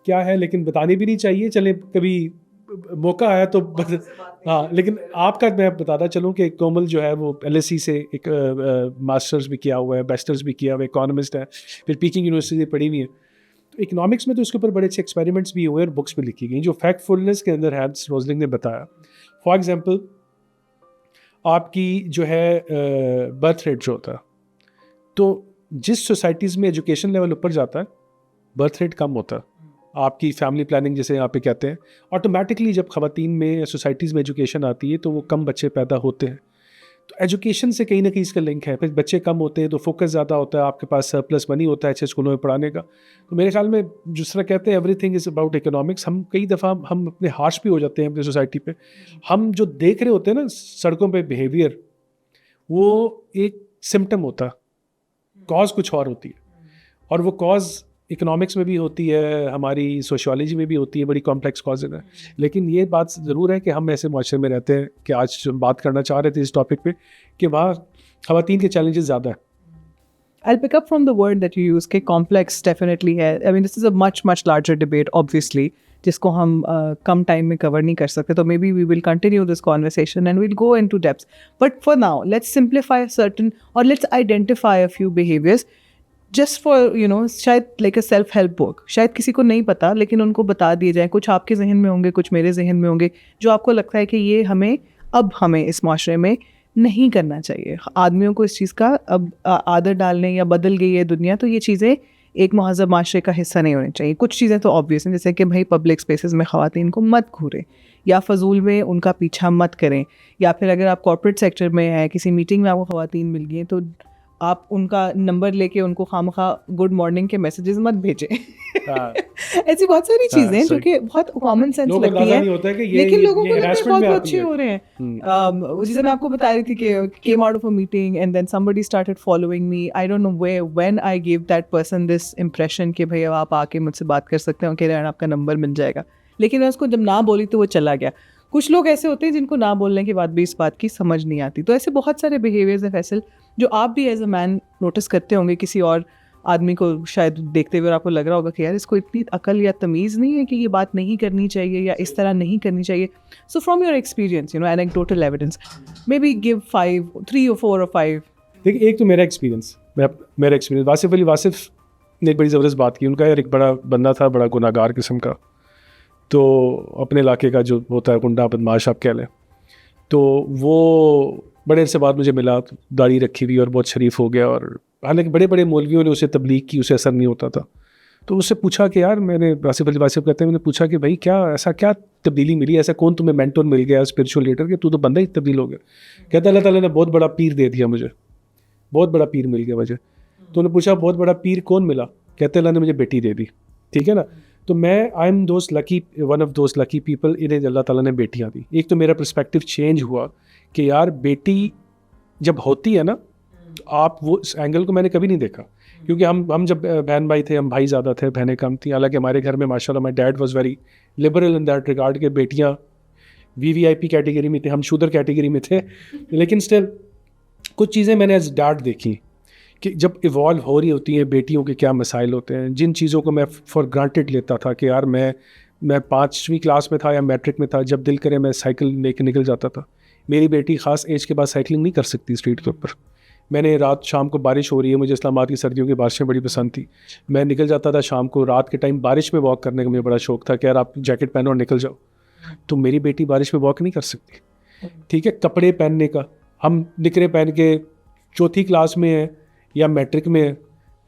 کیا ہے, لیکن بتانی بھی نہیں چاہیے, چلیں کبھی موقع آیا تو ہاں. لیکن آپ کا میں بتاتا چلوں کہ کومل جو ہے وہ LSE سے ایک ماسٹرز بھی کیا ہوا ہے, بیچلرز بھی کیا ہوا ہے, اکانومسٹ ہے, پھر پیکنگ یونیورسٹی سے پڑھی ہوئی ہے. تو اکنامکس میں تو اس کے اوپر بڑے اچھے ایکسپیریمنٹس بھی ہوئے اور بکس بھی لکھی گئی جو فیکٹ فلنس کے اندر ہینس روزلنگ نے بتایا. فار ایگزامپل آپ کی جو ہے برتھ ریٹ جو ہوتا ہے, تو جس سوسائٹیز میں ایجوکیشن لیول اوپر جاتا ہے برتھ ریٹ کم ہوتا ہے. آپ کی فیملی پلاننگ جیسے یہاں پہ کہتے ہیں, آٹومیٹکلی جب خواتین میں یا سوسائٹیز میں ایجوکیشن آتی ہے تو وہ کم بچے پیدا ہوتے ہیں. تو ایجوکیشن سے کہیں نہ کہیں اس کا لنک ہے. پھر بچے کم ہوتے ہیں تو فوکس زیادہ ہوتا ہے, آپ کے پاس سرپلس منی ہوتا ہے اچھے اسکولوں میں پڑھانے کا. تو میرے خیال میں جس طرح کہتے ہیں every thing is about economics, ہم کئی دفعہ ہم اپنے ہارش بھی ہو جاتے ہیں اپنی سوسائٹی پہ. ہم جو دیکھ رہے ہوتے ہیں نا سڑکوں پہ بیہیویئر, وہ ایک سمٹم ہوتا ہے, کاز کچھ اور ہوتی ہے, اور وہ کاز اکنامکس میں بھی ہوتی ہے, ہماری سوشیالوجی میں بھی ہوتی ہے, بڑی کمپلیکس کاز ہے. لیکن یہ بات ضرور ہے کہ ہم ایسے معاشرے میں رہتے ہیں کہ آج بات کرنا چاہ رہے تھے اس ٹاپک پہ کہ وہاں خواتین کے چیلنجز زیادہ ہیں. I'll pick up from the word that you use کہ complex definitely ہے. I mean this is a much larger debate obviously جس کو ہم کم ٹائم میں کور نہیں کر سکتے. تو maybe we will continue this conversation and we'll go into depths. But for now let's simplify certain or let's identify a few behaviors just for شاید like a self help book, شاید کسی کو نہیں پتا لیکن ان کو بتا دیے جائیں. کچھ آپ کے ذہن میں ہوں گے, کچھ میرے ذہن میں ہوں گے, جو آپ کو لگتا ہے کہ یہ ہمیں اس معاشرے میں نہیں کرنا چاہیے. آدمیوں کو اس چیز کا اب عادت ڈالنے یا بدل گئی ہے دنیا, تو یہ چیزیں ایک مہذب معاشرے کا حصہ نہیں ہونی چاہیے. کچھ چیزیں تو آبویس ہیں جیسے کہ بھائی پبلک اسپیسز میں خواتین کو مت گھوریں یا فضول میں ان کا پیچھا مت کریں, یا پھر اگر آپ کارپوریٹ سیکٹر میں ہیں, کسی میٹنگ میں آپ کو خواتین مل گئی ہیں تو آپ ان کا نمبر لے کے ان کو خواہ گڈ مارننگ کے میسیجز مت بھیجیں. ایسی بہت ساری چیزیں جو کہ بہت کامن سینس لگتی ہیں لیکن لوگوں کو لگتا ہے بہت اچھے ہو رہے ہیں. جیسے میں آپ کو بتا رہی تھی کہ came out of a meeting and then somebody started following me. I don't know when I gave that person this impression کہ بھئی آپ آ کے مجھ سے بات کر سکتے ہیں, کہ آپ کا نمبر مل جائے گا. لیکن میں اس کو جب نہ بولی تو وہ چلا گیا. کچھ لوگ ایسے ہوتے ہیں جن کو نہ بولنے کے بعد بھی اس بات کی سمجھ نہیں آتی. تو ایسے بہت سارے بیہیویئرز ہیں فیصل جو آپ بھی ایز اے مین نوٹس کرتے ہوں گے کسی اور آدمی کو شاید دیکھتے ہوئے, اور آپ کو لگ رہا ہوگا کہ یار اس کو اتنی عقل یا تمیز نہیں ہے کہ یہ بات نہیں کرنی چاہیے یا اس طرح نہیں کرنی چاہیے. So from your experience anecdotal evidence maybe give 3 or 4 or 5. دیکھیے ایک تو میرا ایکسپیرینس واصف نے ایک بڑی زبردست بات کی. ان کا یار ایک بڑا بندہ تھا, بڑا گناہ گار قسم کا, تو اپنے علاقے کا جو ہوتا ہے گنڈا بدماش آپ کہہ لیں, تو وہ بڑے عرصے بعد مجھے ملا, داڑھی رکھی ہوئی اور بہت شریف ہو گیا, اور حالانکہ بڑے بڑے مولویوں نے اسے تبلیغ کی, اسے اثر نہیں ہوتا تھا. تو اس سے پوچھا کہ یار, میں نے آصف علی واصف کہتے ہیں, میں نے پوچھا کہ بھائی کیا ایسا کیا تبدیلی ملی, ایسا کون تمہیں مینٹور مل گیا اسپرچوئل لیڈر کہ تو بندہ ہی تبدیل ہو گیا. کہتا اللہ تعالیٰ نے بہت بڑا پیر دے دیا مجھے, بہت بڑا پیر مل گیا مجھے. تو انہوں نے پوچھا بہت بڑا پیر کون ملا, کہتے اللہ نے مجھے بیٹی دے دی. ٹھیک ہے نا. تو میں I M those lucky, one of those lucky people, انہیں اللہ تعالیٰ نے بیٹیاں دی. ایک تو میرا پرسپیکٹیو چینج ہوا کہ یار بیٹی جب ہوتی ہے نا, آپ وہ اس اینگل کو میں نے کبھی نہیں دیکھا, کیونکہ ہم جب بہن بھائی تھے, ہم بھائی زیادہ تھے, بہنیں کم تھیں. حالانکہ ہمارے گھر میں ماشاء اللہ my dad was very liberal in that regard کہ بیٹیاں وی آئی پی کیٹیگری میں تھے, ہم شودر کیٹیگری میں تھے. لیکن اسٹل کچھ چیزیں میں نے ایز ڈیڈ دیکھی کہ جب ایوالو ہو رہی ہوتی ہیں بیٹیوں کے کیا مسائل ہوتے ہیں. جن چیزوں کو میں فار گرانٹیڈ لیتا تھا کہ یار میں 5ویں کلاس میں تھا یا میٹرک میں تھا, جب دل کرے میں سائیکل لے کے نکل جاتا تھا. میری بیٹی خاص ایج کے بعد سائیکلنگ نہیں کر سکتی اسٹریٹ کے اوپر. میں نے رات شام کو بارش ہو رہی ہے, مجھے اسلام آباد کی سردیوں کی بارشیں بڑی پسند تھی, میں نکل جاتا تھا شام کو, رات کے ٹائم بارش میں واک کرنے کا مجھے بڑا شوق تھا کہ یار آپ جیکٹ پہنو اور نکل جاؤ. تو میری بیٹی بارش میں واک نہیں کر سکتی. ٹھیک ہے, کپڑے پہننے کا, ہم نکرے پہن کے 4تھی کلاس میں ہیں یا میٹرک میں ہیں.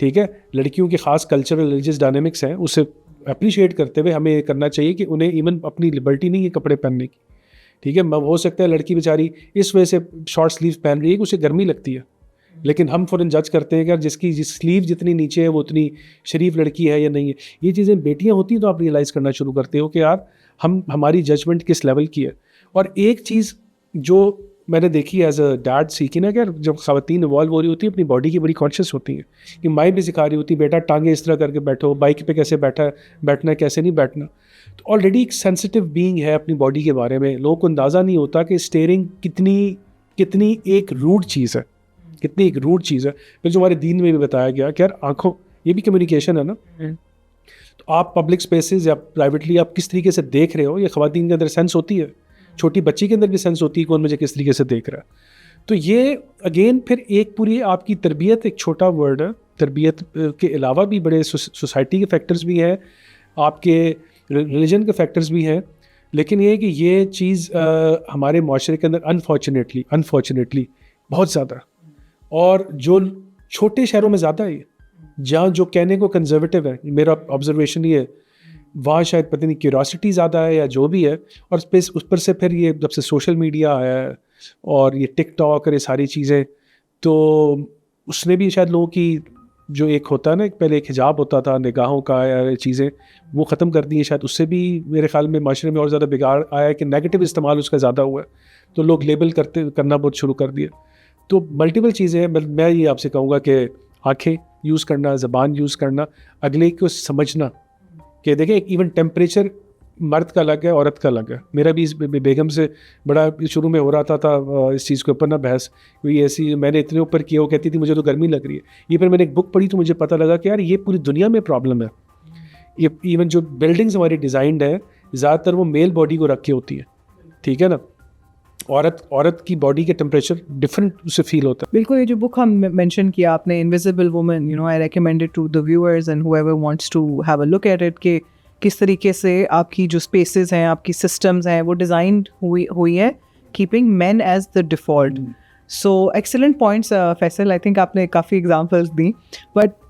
ٹھیک ہے, لڑکیوں کی خاص کلچرل ریلیجیس ڈائنامکس ہیں, اسے اپریشیٹ کرتے ہوئے ہمیں یہ کرنا چاہیے کہ انہیں ایون اپنی لبرٹی نہیں ہے کپڑے پہننے کی. ٹھیک ہے, ہو سکتا ہے لڑکی بیچاری اس وجہ سے شارٹ سلیوز پہن رہی ہے کہ اسے گرمی لگتی ہے, لیکن ہم فوراً جج کرتے ہیں کہ جس سلیو جتنی نیچے ہے وہ اتنی شریف لڑکی ہے یا نہیں ہے. یہ چیزیں بیٹیاں ہوتی ہیں تو آپ ریئلائز کرنا شروع کرتے ہو کہ یار ہماری ججمنٹ کس لیول کی ہے. اور ایک چیز جو میں نے دیکھی ایز اے ڈیڈ سیکھی نا, کہ جب خواتین ایوالو ہو رہی ہوتی ہیں اپنی باڈی کی بڑی کانشیس ہوتی ہیں, کہ مائیں بھی سکھا رہی ہوتی ہیں بیٹا ٹانگیں اس طرح کر کے بیٹھو, بائک پہ کیسے بیٹھنا ہے کیسے نہیں بیٹھنا. تو آلریڈی ایک سینسٹیو بینگ ہے اپنی باڈی کے بارے میں. لوگوں کو اندازہ نہیں ہوتا کہ اسٹیئرنگ کتنی ایک روڈ چیز ہے, کتنی ایک روڈ چیز ہے. پھر جو ہمارے دین میں بھی بتایا گیا کہ یار آنکھوں, یہ بھی کمیونیکیشن ہے نا. تو آپ پبلک اسپیسز یا پرائیویٹلی آپ کس طریقے سے دیکھ رہے ہو, یہ خواتین کے اندر سینس ہوتی ہے, چھوٹی بچی کے اندر بھی سینس ہوتی ہے کون مجھے کس طریقے سے دیکھ رہا ہے. تو یہ اگین پھر ایک پوری آپ کی تربیت, ایک چھوٹا ورڈ ہے, تربیت کے علاوہ بھی بڑے سوسائٹی کے فیکٹرز بھی ہیں, آپ کے ریلیجن کے فیکٹرز بھی ہیں. لیکن یہ ہے کہ یہ چیز ہمارے معاشرے کے اندر انفارچونیٹلی بہت زیادہ, اور جو چھوٹے شہروں میں زیادہ ہے, جہاں جو کہنے کو کنزرویٹو ہے, میرا آبزرویشن یہ ہے, وہاں شاید پتہ نہیں کیوریاسٹی زیادہ ہے یا جو بھی ہے. اور اس پر سے پھر یہ جب سے سوشل میڈیا آیا ہے اور یہ ٹک ٹاک اور یہ ساری چیزیں, تو اس نے بھی شاید لوگوں کی جو ایک ہوتا ہے نا, پہلے ایک حجاب ہوتا تھا نگاہوں کا یا چیزیں, وہ ختم کر دی ہیں. شاید اس سے بھی میرے خیال میں معاشرے میں اور زیادہ بگاڑ آیا ہے کہ نیگیٹو استعمال اس کا زیادہ ہوا ہے, تو لوگ لیبل کرنا بہت شروع کر دیا. تو ملٹیپل چیزیں ہیں. میں یہ آپ سے کہوں گا کہ آنکھیں یوز کرنا, زبان یوز کرنا, اگلے کو سمجھنا کہ دیکھیں ایون ٹیمپریچر مرد کا الگ ہے, عورت کا الگ ہے. میرا بھی اس بیگم سے بڑا شروع میں ہو رہا تھا اس چیز کے اوپر نا بحث, کوئی ایسی میں نے اتنے اوپر کیا, وہ کہتی تھی مجھے تو گرمی لگ رہی ہے. یہ پھر میں نے ایک بک پڑھی تو مجھے پتہ لگا کہ یار یہ پوری دنیا میں پرابلم ہے. یہ ایون جو بلڈنگز ہماری ڈیزائنڈ ہے زیادہ تر وہ میل باڈی کو رکھ کے ہوتی ہے. ٹھیک ہے نا, عورت کی باڈی کے ٹیمپریچر ڈفرینٹ اسے فیل ہوتا ہے. بالکل. یہ جو بک ہم مینشن کیا آپ نے, invisible woman, I recommend it to the viewers and whoever wants to have a look at it, کہ کس طریقے سے آپ کی جو اسپیسیز ہیں, آپ کی سسٹمز ہیں, وہ ڈیزائنڈ ہوئی ہے keeping men as the default. So excellent points Faisal, I think آپ نے کافی ایگزامپلس دیں. But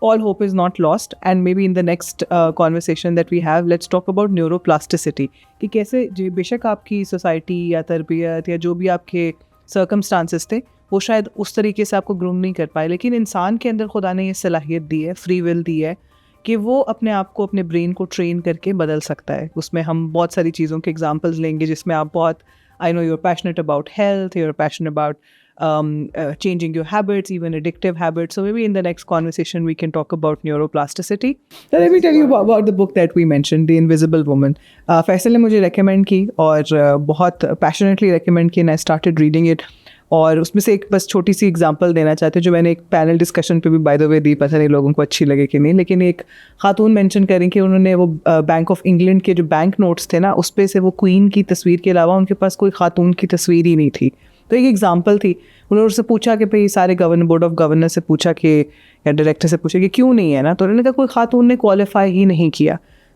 all hope is not lost, and maybe in the next conversation that we have, let's talk about neuroplasticity, کہ کیسے جی بے شک آپ کی سوسائٹی یا تربیت یا جو بھی آپ کے سرکمسٹانسز تھے وہ شاید اس طریقے سے آپ کو گروم نہیں کر پائے, لیکن انسان کے اندر خدا نے یہ صلاحیت دی ہے, فری ول دی ہے, کہ وہ اپنے آپ کو, اپنے برین کو ٹرین کر کے بدل سکتا ہے. اس میں ہم بہت ساری چیزوں کے ایگزامپلز لیں گے جس میں آپ بہت, I know you're passionate about health, you're passionate about changing your habits, even addictive habits. So maybe in the next conversation we can talk about neuroplasticity. So let me tell you about the book that we mentioned, The Invisible Woman. Faisal نے مجھے recommend کی اور بہت passionately recommend کی, and I started reading it. اور اس میں سے ایک بس چھوٹی سی ایگزامپل دینا چاہتے ہیں جو میں نے ایک پینل ڈسکشن پہ بھی بائی دا وے دی, پتہ نہیں لوگوں کو اچھی لگے کہ نہیں, لیکن ایک خاتون مینشن کریں کہ انہوں نے وہ بینک آف انگلینڈ کے جو بینک نوٹس تھے نا, اس پہ سے وہ کوئین کی تصویر کے علاوہ ان کے پاس کوئی خاتون کی تصویر ہی نہیں تھی. تو ایک ایگزامپل تھی. انہوں نے اس سے پوچھا کہ بھائی سارے بورڈ آف گورنر سے پوچھا کہ یا ڈائریکٹر سے پوچھا کہ کیوں نہیں ہے نا, تو انہوں نے کہا کوئی خاتون نے کوالیفائی ہی نہیں کیا.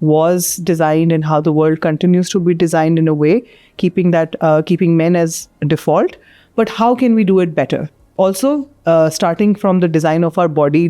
was designed and how the world continues to be designed in a way keeping men as default, but how can we do it better also, starting from the design of our body,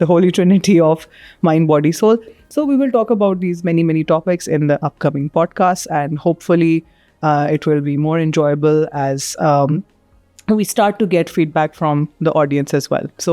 the holy trinity of mind body soul. So we will talk about these many topics in the upcoming podcast, and hopefully it will be more enjoyable as we start to get feedback from the audience as well. So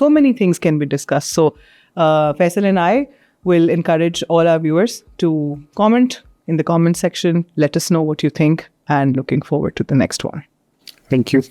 So many things can be discussed. So Faisal and I will encourage all our viewers to comment in the comment section. Let us know what you think, and looking forward to the next one. Thank you.